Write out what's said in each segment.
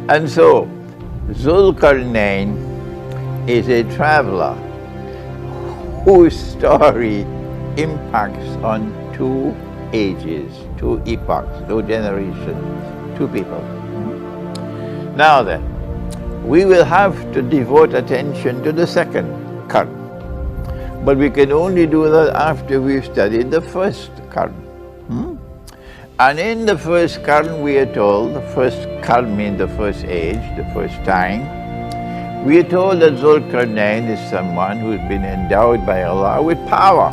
And so, Dzul Qarnayn is a traveler whose story impacts on two ages, two epochs, two generations, two people. Now then, we will have to devote attention to the second Qarn. But we can only do that after we've studied the first Qarn. And in the first Qarn, we are told, the first Qarn means the first age, the first time, we are told that Dzul Qarnayn is someone who's been endowed by Allah with power.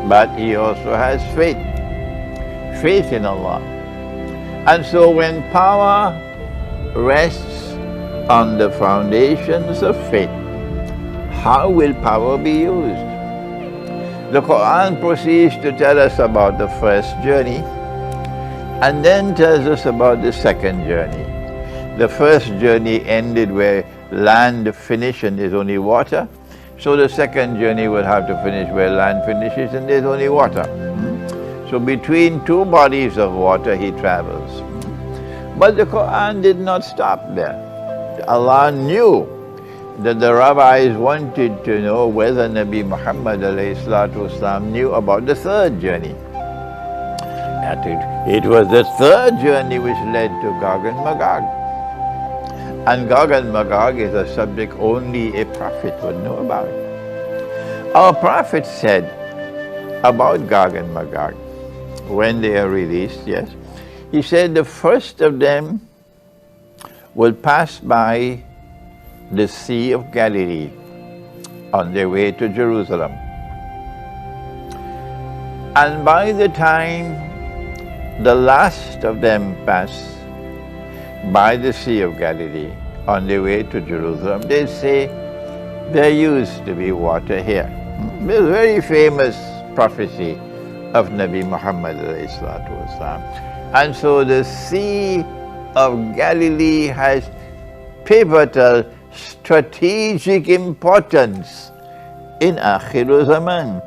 But he also has faith in Allah. And so when power rests on the foundations of faith, how will power be used? The Quran proceeds to tell us about the first journey and then tells us about the second journey. The first journey ended where land finished and there's only water. So the second journey will have to finish where land finishes and there's only water. So between two bodies of water he travels. But the Quran did not stop there. Allah knew that the rabbis wanted to know whether Nabi Muhammad knew about the third journey. It was the third journey which led to Gog and Magog. And Gog and Magog is a subject only a prophet would know about. Our prophet said about Gog and Magog, when they are released, yes, he said the first of them will pass by the Sea of Galilee on their way to Jerusalem. And by the time the last of them pass by the Sea of Galilee on their way to Jerusalem, they say, there used to be water here. It's a very famous prophecy of Nabi Muhammad ﷺ. And so the Sea of Galilee has pivotal strategic importance in Akhir Zaman.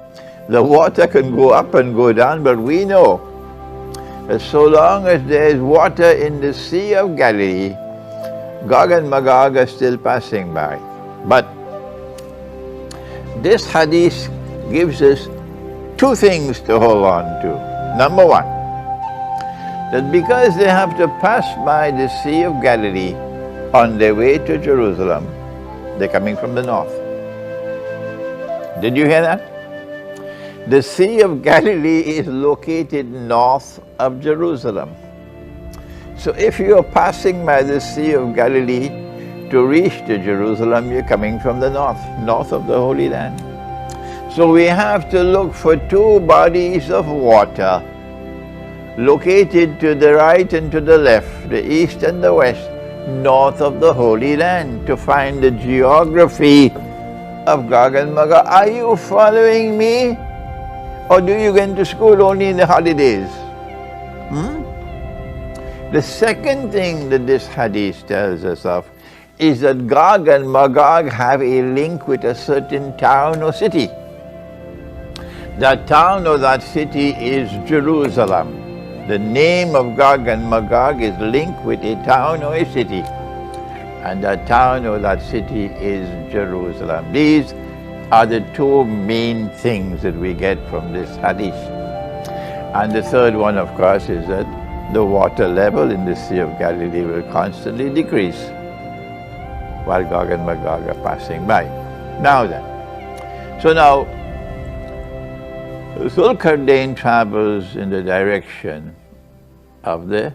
The water can go up and go down, but we know that so long as there is water in the Sea of Galilee, Gog and Magog are still passing by. But this hadith gives us two things to hold on to. Number one, that because they have to pass by the Sea of Galilee on their way to Jerusalem, they're coming from the north. Did you hear that? The Sea of Galilee is located north of Jerusalem. So if you are passing by the Sea of Galilee to reach to Jerusalem, you're coming from the north of the Holy Land. So we have to look for two bodies of water located to the right and to the left, the east and the west, north of the Holy Land, to find the geography of Gog and Magog. Are you following me? Or do you go into school only in the holidays? The second thing that this hadith tells us of is that Gog and Magog have a link with a certain town or city. That town or that city is Jerusalem. The name of Gog and Magog is linked with a town or a city. And that town or that city is Jerusalem. These are the two main things that we get from this hadith. And the third one, of course, is that the water level in the Sea of Galilee will constantly decrease while Gog and Magog are passing by. Now then, so now, Dzul Qarnayn travels in the direction of the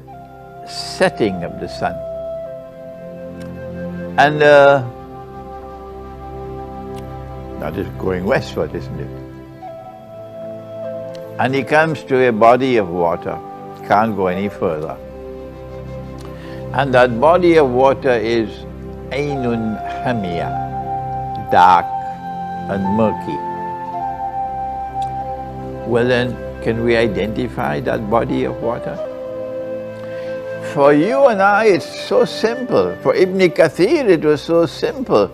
setting of the sun. And that is going westward, isn't it? And he comes to a body of water, can't go any further. And that body of water is Ainun Hamia, dark and murky. Well then, can we identify that body of water? For you and I, it's so simple. For Ibn Kathir, it was so simple.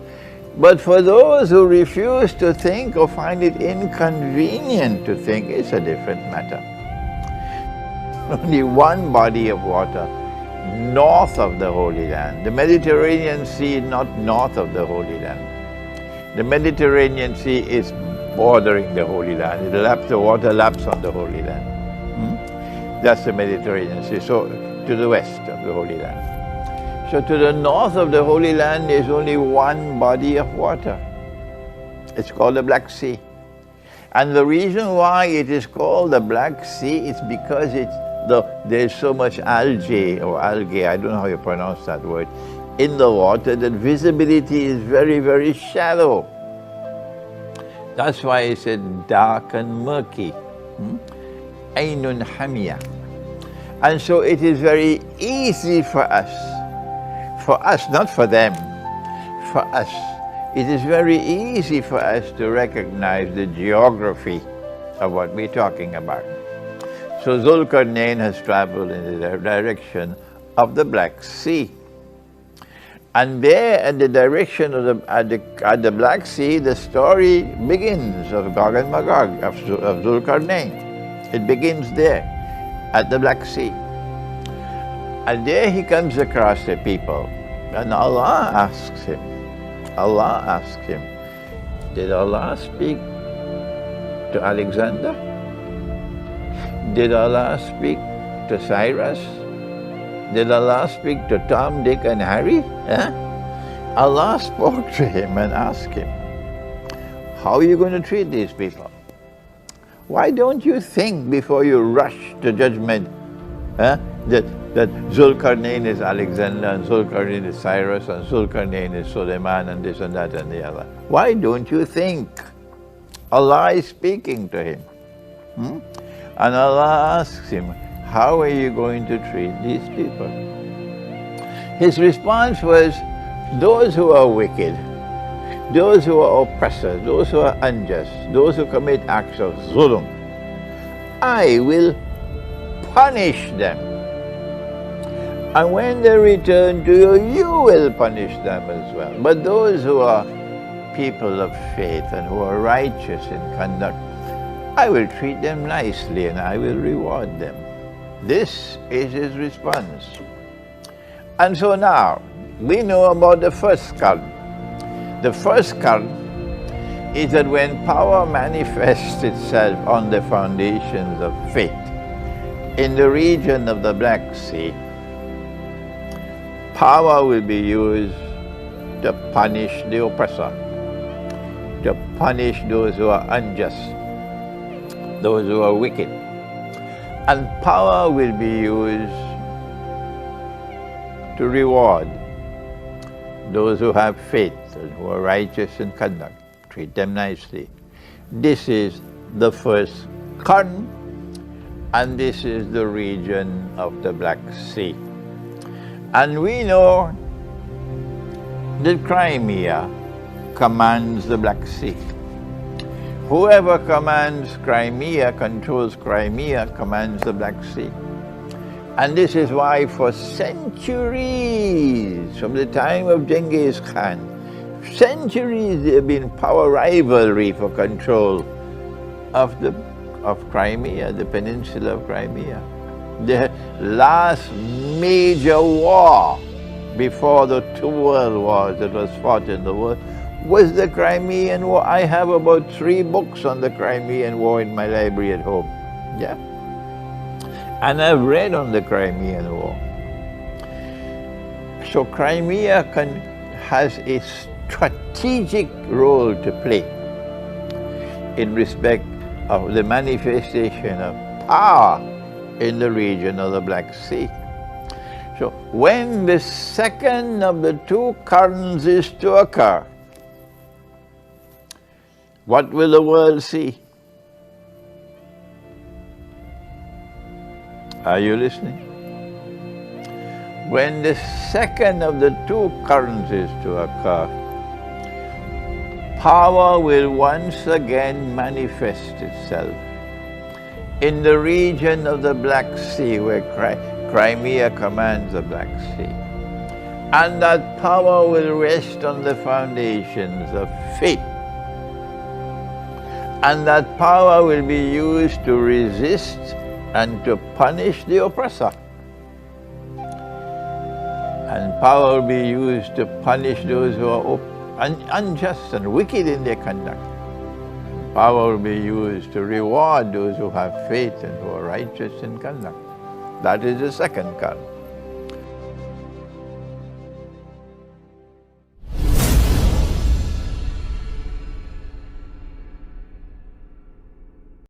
But for those who refuse to think or find it inconvenient to think, it's a different matter. Only one body of water north of the Holy Land. The Mediterranean Sea is not north of the Holy Land. The Mediterranean Sea is bordering the Holy Land. The water laps on the Holy Land. That's the Mediterranean Sea, so to the west of the Holy Land. So to the north of the Holy Land is only one body of water. It's called the Black Sea. And the reason why it is called the Black Sea is because there's so much algae, I don't know how you pronounce that word, in the water that visibility is very, very shallow. That's why it's said dark and murky. Aynun hamiyah. And so it is very easy for us, not for them, for us. It is very easy for us to recognize the geography of what we're talking about. So Dzul Qarnayn has traveled in the direction of the Black Sea. And there, at the direction of the Black Sea, the story begins of Gog and Magog, of Dzul Qarnayn. It begins there, at the Black Sea. And there he comes across the people, and Allah asks him, did Allah speak to Alexander? Did Allah speak to Cyrus? Did Allah speak to Tom, Dick, and Harry? Allah spoke to him and asked him, how are you going to treat these people? Why don't you think before you rush to judgment that Dzul Qarnayn is Alexander, and Dzul Qarnayn is Cyrus, and Dzul Qarnayn is Suleiman, and this and that and the other? Why don't you think? Allah is speaking to him. And Allah asks him, how are you going to treat these people? His response was, those who are wicked, those who are oppressors, those who are unjust, those who commit acts of zulm, I will punish them. And when they return to you, you will punish them as well. But those who are people of faith and who are righteous in conduct, I will treat them nicely and I will reward them. This is his response. And so now, we know about the first Qarn. The first Qarn is that when power manifests itself on the foundations of faith, in the region of the Black Sea, power will be used to punish the oppressor, to punish those who are unjust, those who are wicked. And power will be used to reward those who have faith and who are righteous in conduct. Treat them nicely. This is the first Qarn, and this is the region of the Black Sea. And we know that Crimea commands the Black Sea. Whoever commands Crimea, controls Crimea, commands the Black Sea. And this is why for centuries, from the time of Genghis Khan, centuries there have been power rivalry for control of Crimea, the peninsula of Crimea. The last major war before the 2 world wars that was fought in the world was the Crimean War. I have about 3 books on the Crimean War in my library at home. Yeah. And I've read on the Crimean War. So Crimea has a strategic role to play in respect of the manifestation of power in the region of the Black Sea. So when the second of the 2 Qarns is to occur, what will the world see? Are you listening? When the second of the 2 Qarns is to occur, power will once again manifest itself in the region of the Black Sea, where Crimea commands the Black Sea. And that power will rest on the foundations of faith. And that power will be used to resist and to punish the oppressor. And power will be used to punish those who are unjust and wicked in their conduct. Power will be used to reward those who have faith and who are righteous in conduct. That is the second Qarn.